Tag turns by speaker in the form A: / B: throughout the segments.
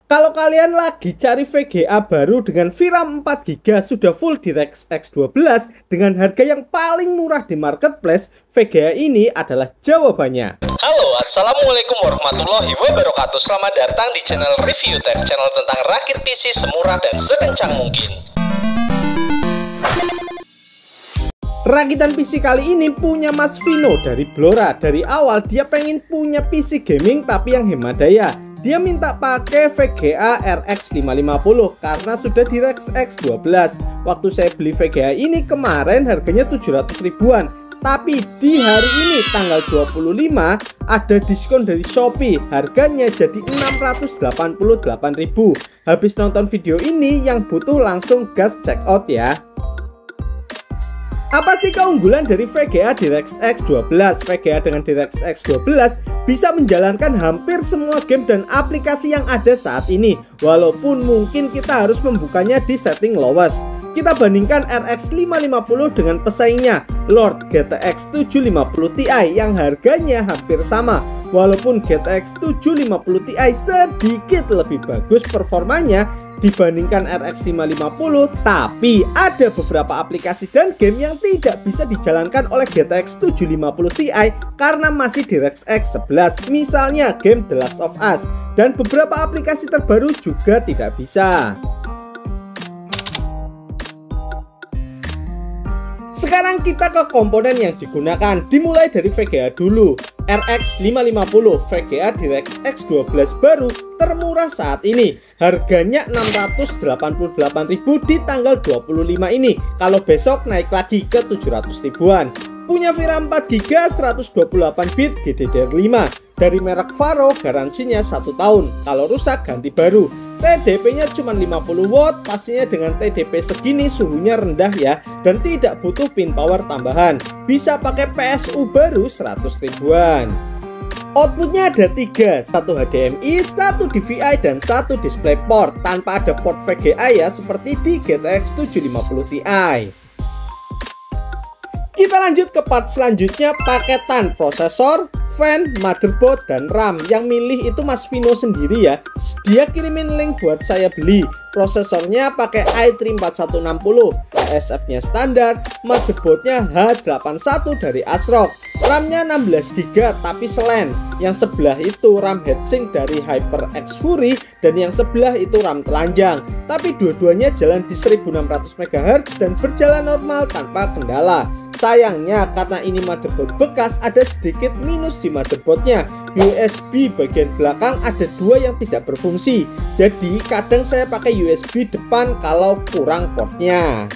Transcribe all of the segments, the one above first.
A: Kalau kalian lagi cari VGA baru dengan VRAM 4GB sudah full DirectX 12 dengan harga yang paling murah di marketplace, VGA ini adalah jawabannya.
B: Halo, assalamualaikum warahmatullahi wabarakatuh. Selamat datang di channel Review Tech, channel tentang rakit PC semurah dan sekencang mungkin.
A: Rakitan PC kali ini punya Mas Vino dari Blora. Dari awal dia pengen punya PC gaming tapi yang hemat daya. Dia minta pakai VGA RX 550 karena sudah DirectX 12. Waktu saya beli VGA ini kemarin harganya 700 ribuan. Tapi di hari ini tanggal 25 ada diskon dari Shopee. Harganya jadi 688.000. Habis nonton video ini yang butuh langsung gas check out ya. Apa sih keunggulan dari VGA DirectX 12? VGA dengan DirectX 12 bisa menjalankan hampir semua game dan aplikasi yang ada saat ini. Walaupun mungkin kita harus membukanya di setting lowest. Kita bandingkan RX 550 dengan pesaingnya Lord GTX 750 Ti yang harganya hampir sama. Walaupun GTX 750 Ti sedikit lebih bagus performanya dibandingkan RX 550, tapi ada beberapa aplikasi dan game yang tidak bisa dijalankan oleh GTX 750 Ti karena masih DirectX 11. Misalnya game The Last of Us, dan beberapa aplikasi terbaru juga tidak bisa. Sekarang kita ke komponen yang digunakan, dimulai dari VGA dulu. RX 550 VGA DirectX 12 baru termurah saat ini. Harganya 688.000 di tanggal 25 ini. Kalau besok naik lagi ke 700 ribuan. Punya VRAM 4GB 128-bit GDDR5 dari merek Varo, garansinya 1 tahun. Kalau rusak ganti baru. TDP-nya cuma 50 watt, pastinya dengan TDP segini suhunya rendah ya, dan tidak butuh pin power tambahan. Bisa pakai PSU baru 100 ribuan. Outputnya ada 3, satu HDMI, satu DVI, dan satu DisplayPort. Tanpa ada port VGA ya, seperti di GTX 750 Ti. Kita lanjut ke part selanjutnya, paketan prosesor, fan, motherboard, dan RAM. Yang milih itu Mas Vino sendiri ya. Dia kirimin link buat saya beli. Prosesornya pakai i3 4160, PSF-nya standar, motherboardnya H81 dari ASRock. RAM-nya 16GB tapi selen. Yang sebelah itu RAM heatsink dari HyperX Fury dan yang sebelah itu RAM telanjang. Tapi dua-duanya jalan di 1600 MHz dan berjalan normal tanpa kendala. Sayangnya karena ini motherboard bekas, ada sedikit minus di motherboardnya. USB bagian belakang ada 2 yang tidak berfungsi. Jadi kadang saya pakai USB depan kalau kurang portnya.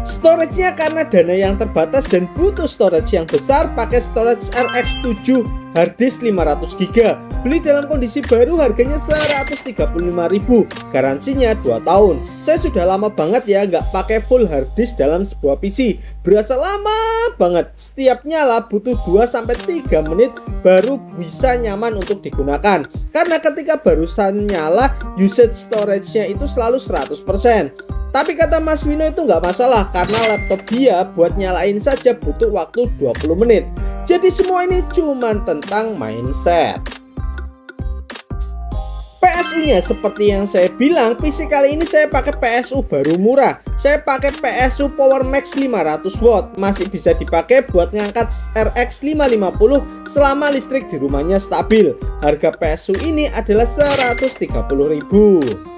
A: Storage-nya karena dana yang terbatas dan butuh storage yang besar, pakai storage RX7 harddisk 500GB. Beli dalam kondisi baru, harganya 135.000. Garansinya 2 tahun. Saya sudah lama banget ya nggak pakai full harddisk dalam sebuah PC. Berasa lama banget. Setiap nyala butuh 2-3 menit baru bisa nyaman untuk digunakan. Karena ketika barusan nyala, usage storage-nya itu selalu 100%. Tapi kata Mas Vino itu nggak masalah karena laptop dia buat nyalain saja butuh waktu 20 menit. Jadi semua ini cuma tentang mindset. PSU-nya seperti yang saya bilang, PC kali ini saya pakai PSU baru murah. Saya pakai PSU Power Max 500 watt. Masih bisa dipakai buat ngangkat RX 550 selama listrik di rumahnya stabil. Harga PSU ini adalah 130.000.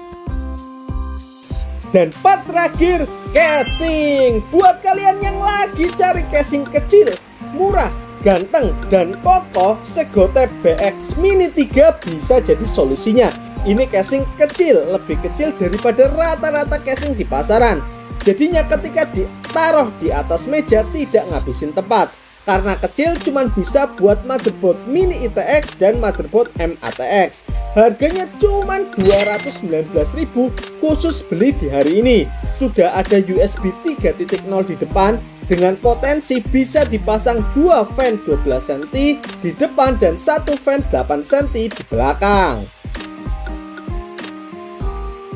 A: Dan part terakhir, casing. Buat kalian yang lagi cari casing kecil, murah, ganteng, dan kokoh, Segotep BX Mini 3 bisa jadi solusinya. Ini casing kecil, lebih kecil daripada rata-rata casing di pasaran. Jadinya ketika ditaruh di atas meja tidak ngabisin tempat. Karena kecil cuman bisa buat motherboard mini ITX dan motherboard MATX. Harganya cuman 219.000 khusus beli di hari ini. Sudah ada USB 3.0 di depan dengan potensi bisa dipasang 2 fan 12 cm di depan dan 1 fan 8 cm di belakang.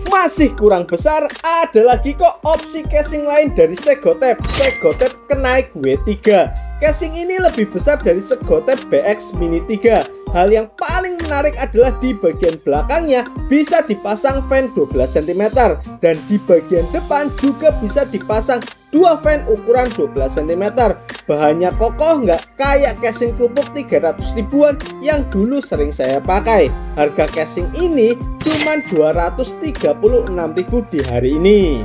A: Masih kurang besar, ada lagi kok opsi casing lain dari Segotep. Segotep Kenaik W3. Casing ini lebih besar dari Segotep BX Mini 3. Hal yang paling menarik adalah di bagian belakangnya bisa dipasang fan 12 cm dan di bagian depan juga bisa dipasang dua fan ukuran 12 cm. Bahannya kokoh, nggak kayak casing kerupuk 300 ribuan yang dulu sering saya pakai. Harga casing ini cuma 236.000 di hari ini.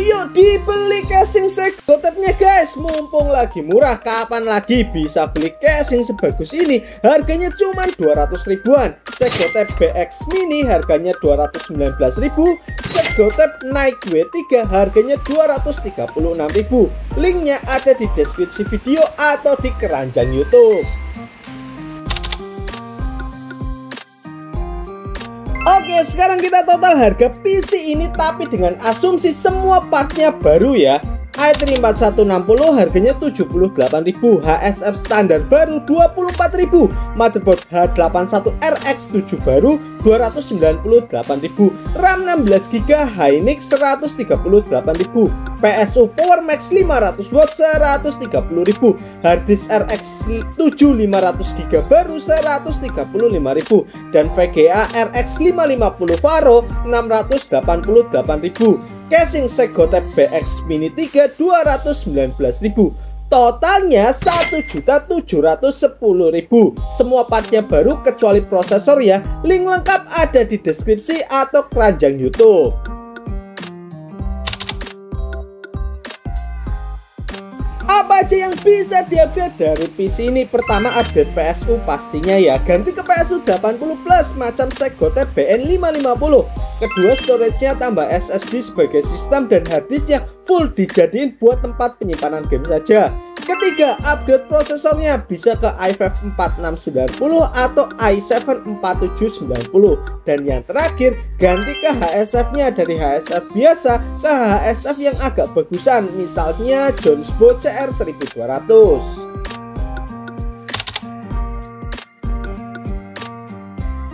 A: Yuk dibeli casing Segotep-nya guys, mumpung lagi murah. Kapan lagi bisa beli casing sebagus ini? Harganya cuma 200 ribuan. Segotep BX Mini harganya 219.000. Segotep Nike W3 harganya 236.000. Linknya ada di deskripsi video atau di keranjang YouTube. Oke, sekarang kita total harga PC ini tapi dengan asumsi semua partnya baru ya. i3 4160 harganya 78.000, HSF standar baru 24.000, motherboard H81RX7 baru 298.000, RAM 16GB Hynix 138.000, PSU Power Max 500W 130.000, harddisk RX 7500GB baru 135.000, dan VGA RX 550 Varo 688.000. Casing Segotep BX Mini 3 219.000. Totalnya 1.710.000. Semua partnya baru kecuali prosesor ya. Link lengkap ada di deskripsi atau keranjang YouTube. Apa aja yang bisa di-upgrade dari PC ini? Pertama, update PSU pastinya ya. Ganti ke PSU 80 Plus macam Segotep BN550. Kedua, storage-nya tambah SSD sebagai sistem dan harddisknya full dijadiin buat tempat penyimpanan game saja. Ketiga, upgrade prosesornya bisa ke i5 4690 atau i7 4790. Dan yang terakhir, ganti ke HSF-nya dari HSF biasa ke HSF yang agak bagusan, misalnya Jonesbo CR1200.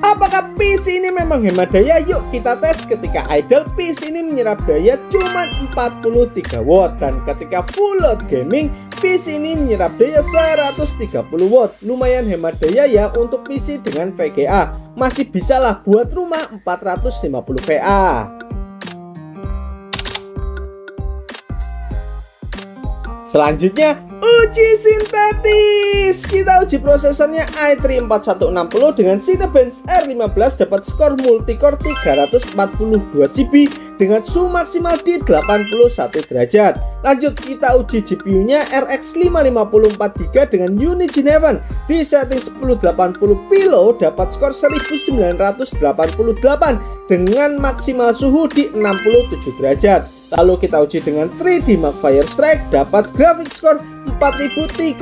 A: Apakah PC ini memang hemat daya? Yuk kita tes. Ketika idle, PC ini menyerap daya cuma 43 watt, dan ketika full load gaming, PC ini menyerap daya 130 watt. Lumayan hemat daya ya untuk PC dengan VGA. Masih bisa lah buat rumah 450 VA. Selanjutnya, uji sintetis. Kita uji prosesornya i3 4160 dengan Cinebench R15 dapat skor multicore 342 GB dengan suhu maksimal di 81 derajat. Lanjut kita uji GPU-nya RX 550 4GB dengan Unigine Heaven di setting 1080 Pilo dapat skor 1988 dengan maksimal suhu di 67 derajat. Lalu kita uji dengan 3D Mark Firestrike dapat grafik skor 4380.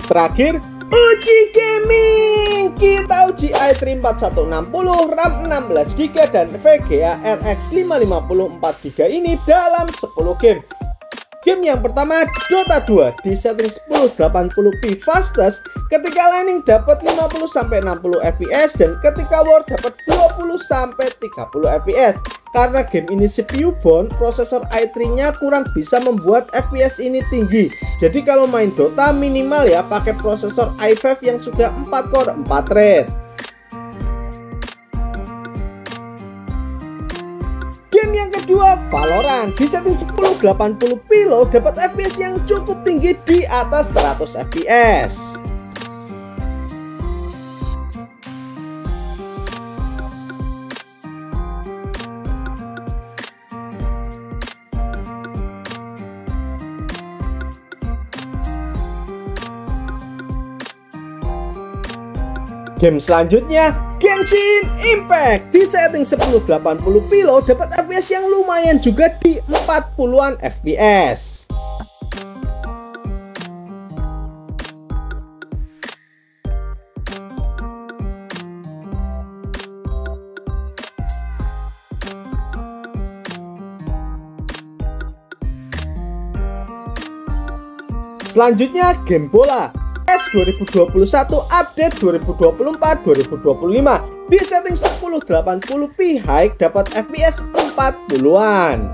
A: Terakhir, uji gaming. Kita uji i3 4160, RAM 16GB dan VGA RX 550 4GB ini dalam 10 game. Game yang pertama, Dota 2 di setting 1080p fastest. Ketika laning dapat 50-60 fps dan ketika war dapat 20-30 fps. Karena game ini CPU bound, prosesor i3-nya kurang bisa membuat fps ini tinggi. Jadi kalau main Dota minimal ya pakai prosesor i5 yang sudah 4 core 4 thread. Game yang kedua, Valorant di setting 1080 Pilo dapat FPS yang cukup tinggi di atas 100 FPS. Game selanjutnya, Genshin Impact di setting 1080 Pilo dapat FPS yang lumayan juga di 40-an FPS. Selanjutnya, game bola PES 2021 update 2024-2025 di setting 1080p high dapat FPS 40-an.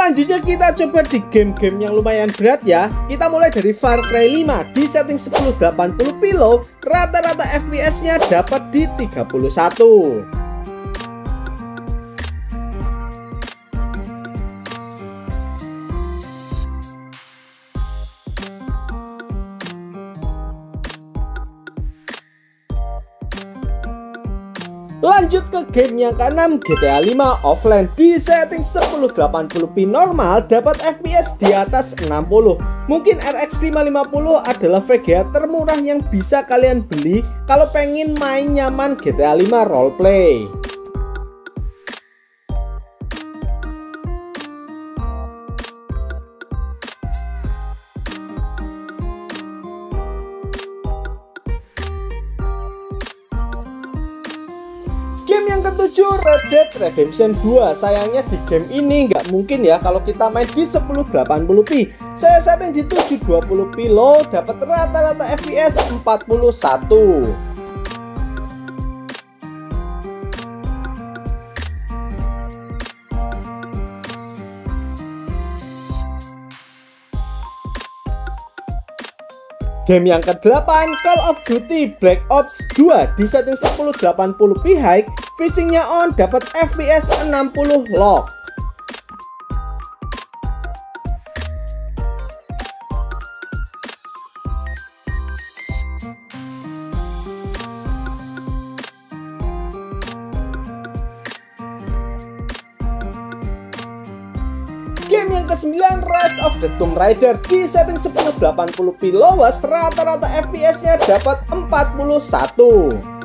A: Selanjutnya kita coba di game-game yang lumayan berat ya. Kita mulai dari Far Cry 5 di setting 1080p low, rata-rata FPS-nya dapat di 31. Lanjut ke game yang ke-6, GTA 5 Offline di setting 1080p normal dapat FPS di atas 60. Mungkin RX 550 adalah VGA termurah yang bisa kalian beli kalau pengen main nyaman GTA 5 roleplay. Game yang ke-7, Red Dead Redemption 2. Sayangnya di game ini nggak mungkin ya kalau kita main di 1080p. Saya setting di 720p low, dapat rata-rata FPS 41. Game yang ke-8, Call of Duty Black Ops 2 di setting 1080p high, fishingnya on, dapat FPS 60 lock. Game yang ke-9, Rise of the Tomb Raider di setting 1080p lowest, rata-rata FPS-nya dapat 41.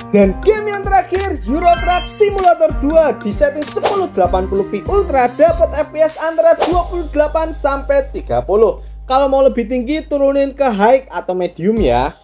A: Dan game yang terakhir, Euro Truck Simulator 2 di setting 1080p Ultra dapat FPS antara 28 sampai 30. Kalau mau lebih tinggi turunin ke high atau medium ya.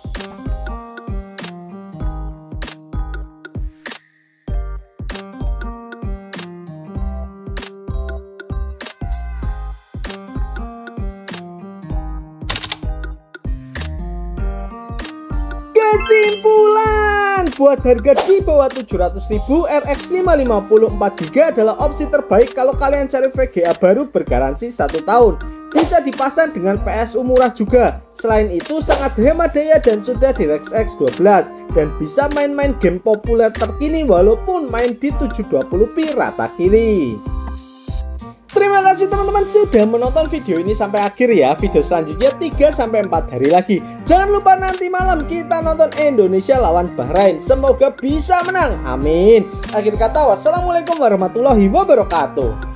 A: Kesimpulan, buat harga di bawah 700.000, RX 550 4GB adalah opsi terbaik kalau kalian cari VGA baru bergaransi 1 tahun. Bisa dipasang dengan PSU murah juga. Selain itu sangat hemat daya dan sudah DirectX 12 dan bisa main-main game populer terkini walaupun main di 720p rata kiri. Terima kasih teman-teman sudah menonton video ini sampai akhir ya. Video selanjutnya 3-4 hari lagi. Jangan lupa nanti malam kita nonton Indonesia lawan Bahrain. Semoga bisa menang, amin. Akhir kata, wassalamualaikum warahmatullahi wabarakatuh.